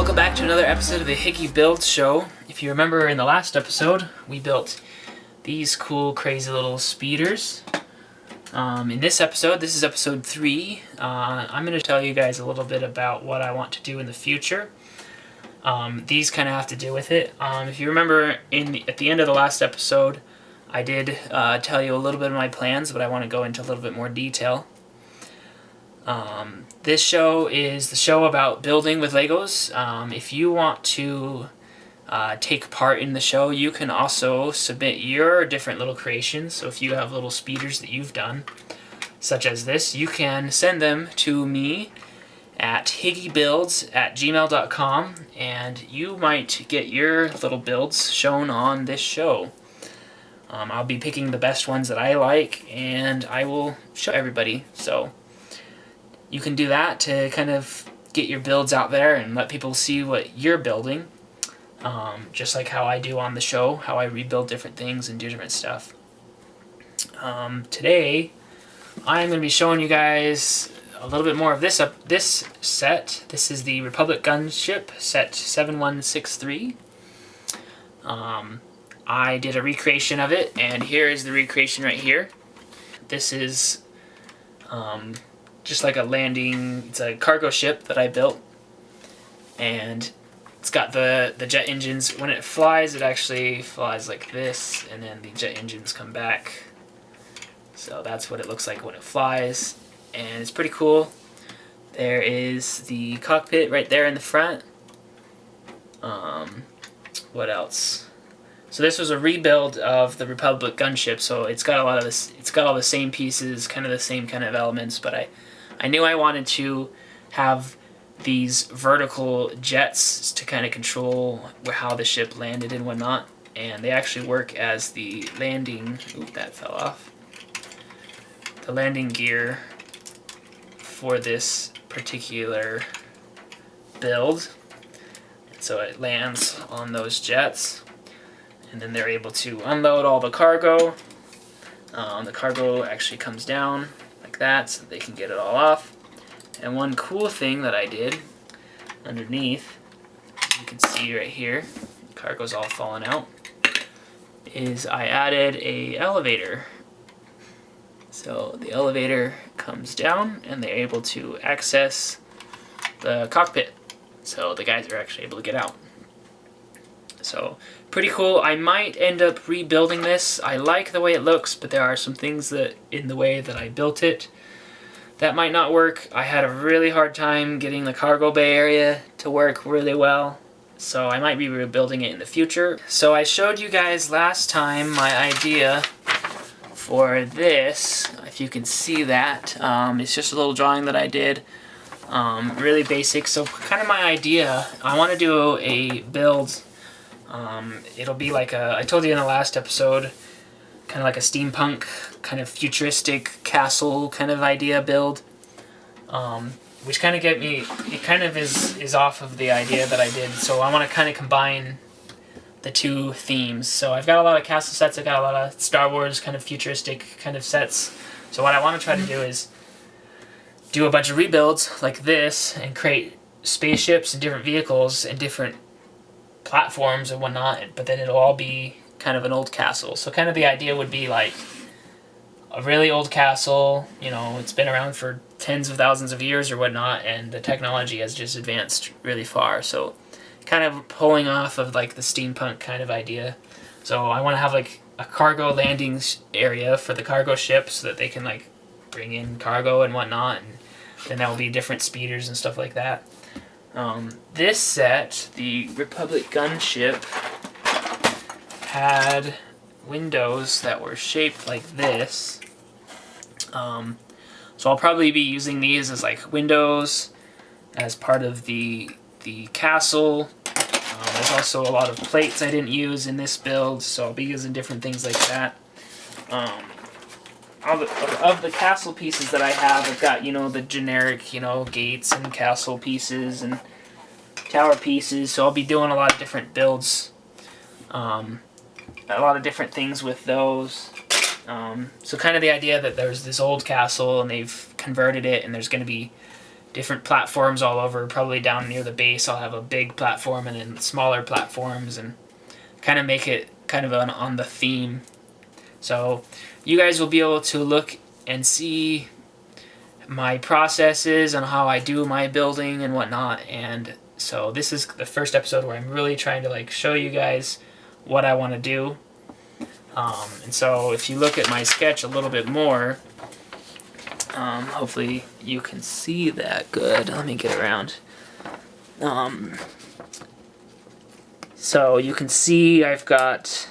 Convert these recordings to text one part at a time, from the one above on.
Welcome back to another episode of the HiggiE Builds show. If you remember in the last episode, we built these cool, crazy little speeders. In this episode, this is episode 3, I'm going to tell you guys a little bit about what I want to do in the future. These kind of have to do with it. If you remember at the end of the last episode, I did tell you a little bit of my plans, but I want to go into a little bit more detail. This show is the show about building with Legos. If you want to take part in the show, you can also submit your different little creations. So if you have little speeders that you've done, such as this, you can send them to me at higgiebuilds@gmail.com, and you might get your little builds shown on this show. I'll be picking the best ones that I like, and I will show everybody. So you can do that to kind of get your builds out there and let people see what you're building. Just like how I do on the show, how I rebuild different things and do different stuff. Today, I'm going to be showing you guys a little bit more of this set. This is the Republic Gunship set 7163. I did a recreation of it, and here is the recreation right here. This is just like a landing, it's a cargo ship that I built, and it's got the jet engines. When it flies, it actually flies like this, and then the jet engines come back. So that's what it looks like when it flies, and it's pretty cool. There is the cockpit right there in the front. What else? So this was a rebuild of the Republic gunship, so it's got a lot of this. It's got all the same pieces, kind of the same kind of elements, but I knew I wanted to have these vertical jets to kind of control how the ship landed and whatnot, and they actually work as the landing. Oop, that fell off. The landing gear for this particular build, and so it lands on those jets, and then they're able to unload all the cargo. The cargo actually comes down like that, so they can get it all off. And one cool thing that I did underneath, you can see right here, the cargo's all falling out, is I added a elevator. So the elevator comes down, and they're able to access the cockpit. So the guys are actually able to get out. So pretty cool. I might end up rebuilding this. I like the way it looks, but there are some things that in the way that I built it that might not work. I had a really hard time getting the cargo bay area to work really well, so I might be rebuilding it in the future. So I showed you guys last time my idea for this. If you can see that, it's just a little drawing that I did. Really basic. So kind of my idea, I want to do a build. It'll be like I told you in the last episode, kind of like a steampunk, kind of futuristic castle kind of idea build, which kind of it kind of is off of the idea that I did. So I want to kind of combine the two themes. So I've got a lot of castle sets, I've got a lot of Star Wars kind of futuristic kind of sets. So what I want to try to do is do a bunch of rebuilds like this and create spaceships and different vehicles and different platforms and whatnot, but then it'll all be kind of an old castle. So kind of the idea would be like a really old castle, you know, it's been around for tens of thousands of years or whatnot, and the technology has just advanced really far. So kind of pulling off of like the steampunk kind of idea. So I want to have like a cargo landing area for the cargo ship so that they can like bring in cargo and whatnot, and then there will be different speeders and stuff like that. This set, the Republic Gunship, had windows that were shaped like this. So I'll probably be using these as like windows as part of the castle. There's also a lot of plates I didn't use in this build, so I'll be using different things like that. Of the castle pieces that I have, I've got, you know, the generic, you know, gates and castle pieces and tower pieces, so I'll be doing a lot of different builds, a lot of different things with those. So kind of the idea that there's this old castle and they've converted it, and there's going to be different platforms all over. Probably down near the base I'll have a big platform and then smaller platforms, and kind of make it kind of on the theme. So you guys will be able to look and see my processes and how I do my building and whatnot. And so this is the first episode where I'm really trying to like show you guys what I want to do. And so if you look at my sketch a little bit more, hopefully you can see that good. Let me get around. So you can see I've got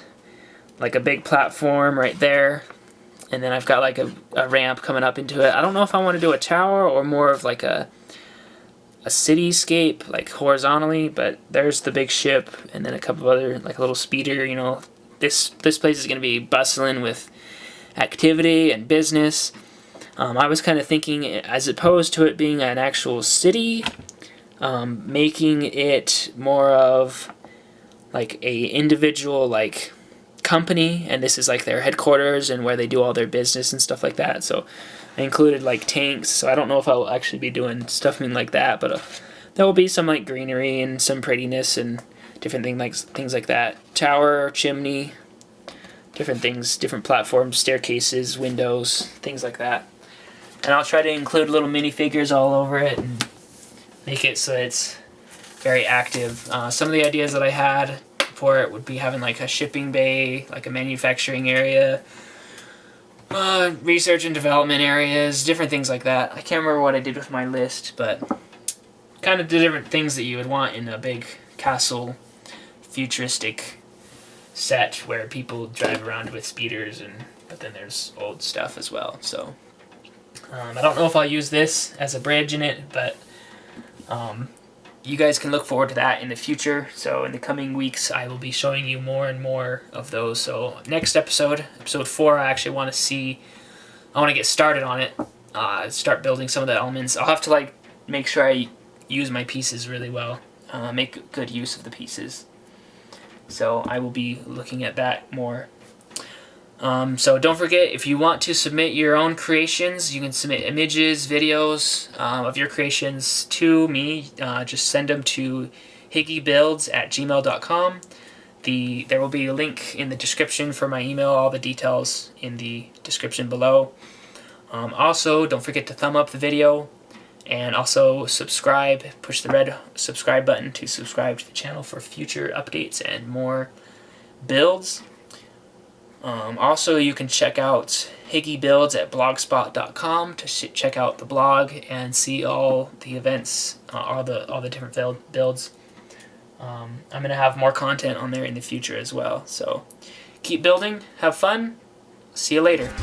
like a big platform right there, and then I've got like a ramp coming up into it. I don't know if I want to do a tower or more of like a cityscape, like horizontally, but there's the big ship and then a couple of other, like a little speeder, you know. This place is going to be bustling with activity and business. I was kind of thinking, as opposed to it being an actual city, making it more of like a individual like company, and this is like their headquarters and where they do all their business and stuff like that. So I included like tanks, so I don't know if I'll actually be doing stuff like that, but there will be some like greenery and some prettiness and different things like that. Tower, chimney, different things, different platforms, staircases, windows, things like that. And I'll try to include little minifigures all over it and make it so it's very active. Some of the ideas that I had for it would be having like a shipping bay, like a manufacturing area, research and development areas, different things like that. I can't remember what I did with my list, but kind of the different things that you would want in a big castle futuristic set where people drive around with speeders, but then there's old stuff as well. So I don't know if I'll use this as a bridge in it, but you guys can look forward to that in the future. So in the coming weeks, I will be showing you more and more of those. So next episode 4, I actually want to get started on it, start building some of the elements. I'll have to like make sure I use my pieces really well, make good use of the pieces. So I will be looking at that more. So don't forget, if you want to submit your own creations, you can submit images, videos of your creations to me. Just send them to HiggiEBuilds@gmail.com. There will be a link in the description for my email, all the details in the description below. Also, don't forget to thumb up the video, and also subscribe. Push the red subscribe button to subscribe to the channel for future updates and more builds. Also, you can check out HiggiE Builds at blogspot.com to check out the blog and see all the events, all the different builds. I'm going to have more content on there in the future as well. So keep building, have fun, see you later.